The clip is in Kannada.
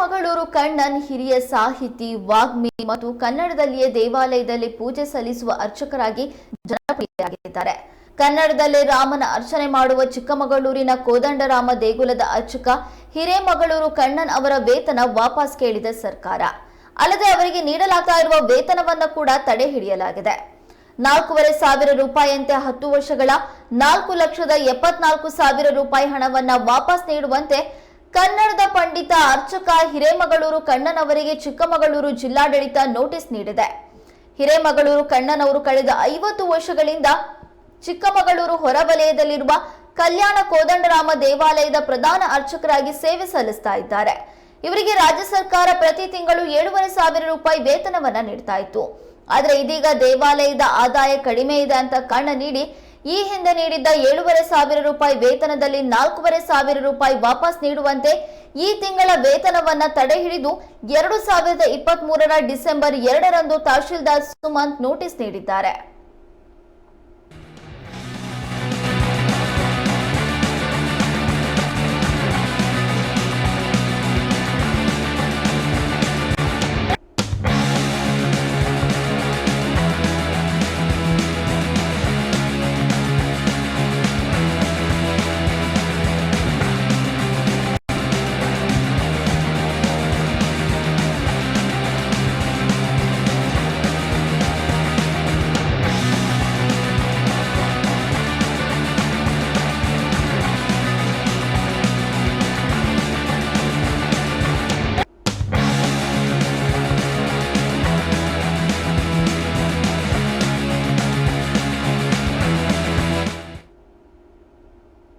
ಹಿರೇಮಗಳೂರು ಕಣ್ಣನ್ ಹಿರಿಯ ಸಾಹಿತಿ, ವಾಗ್ಮಿ ಮತ್ತು ಕನ್ನಡದಲ್ಲಿಯೇ ದೇವಾಲಯದಲ್ಲಿ ಪೂಜೆ ಸಲ್ಲಿಸುವ ಅರ್ಚಕರಾಗಿ ಜನಪ್ರಿಯರಾಗಿದ್ದಾರೆ. ಕನ್ನಡದಲ್ಲೇ ರಾಮನ ಅರ್ಚನೆ ಮಾಡುವ ಚಿಕ್ಕಮಗಳೂರಿನ ಕೋದಂಡರಾಮ ದೇಗುಲದ ಅರ್ಚಕ ಹಿರೇಮಗಳೂರು ಕಣ್ಣನ್ ಅವರ ವೇತನ ವಾಪಸ್ ಕೇಳಿದ ಸರ್ಕಾರ. ಅಲ್ಲದೆ ಅವರಿಗೆ ನೀಡಲಾಗ್ತಾ ಇರುವ ವೇತನವನ್ನು ಕೂಡ ತಡೆ ಹಿಡಿಯಲಾಗಿದೆ. 4,500 ರೂಪಾಯಿಯಂತೆ 10 ವರ್ಷಗಳ 4,74,000 ರೂಪಾಯಿ ಹಣವನ್ನ ವಾಪಸ್ ನೀಡುವಂತೆ ಕನ್ನಡದ ಪಂಡಿತ ಅರ್ಚಕ ಹಿರೇಮಗಳೂರು ಕಣ್ಣನ್ ಅವರಿಗೆ ಚಿಕ್ಕಮಗಳೂರು ಜಿಲ್ಲಾಡಳಿತ ನೋಟಿಸ್ ನೀಡಿದೆ. ಹಿರೇಮಗಳೂರು ಕಣ್ಣನ್ ಅವರು ಕಳೆದ 50 ವರ್ಷಗಳಿಂದ ಚಿಕ್ಕಮಗಳೂರು ಹೊರವಲಯದಲ್ಲಿರುವ ಕಲ್ಯಾಣ ಕೋದಂಡರಾಮ ದೇವಾಲಯದ ಪ್ರಧಾನ ಅರ್ಚಕರಾಗಿ ಸೇವೆ ಸಲ್ಲಿಸ್ತಾ ಇದ್ದಾರೆ. ಇವರಿಗೆ ರಾಜ್ಯ ಸರ್ಕಾರ ಪ್ರತಿ ತಿಂಗಳು 7,500 ರೂಪಾಯಿ ವೇತನವನ್ನ ನೀಡ್ತಾ ಇತ್ತು. ಆದರೆ ಇದೀಗ ದೇವಾಲಯದ ಆದಾಯ ಕಡಿಮೆ ಇದೆ ಅಂತ ಕಾರಣ ನೀಡಿ ಈ ಹಿಂದೆ ನೀಡಿದ್ದ 7,500 ರೂಪಾಯಿ ವೇತನದಲ್ಲಿ 4,500 ರೂಪಾಯಿ ವಾಪಸ್ ನೀಡುವಂತೆ ಈ ತಿಂಗಳ ವೇತನವನ್ನ ತಡೆ ಹಿಡಿದು 2023 ಡಿಸೆಂಬರ್ 2ರಂದು ತಹಶೀಲ್ದಾರ್ ಸುಮಂತ್ ನೋಟಿಸ್ ನೀಡಿದ್ದಾರೆ.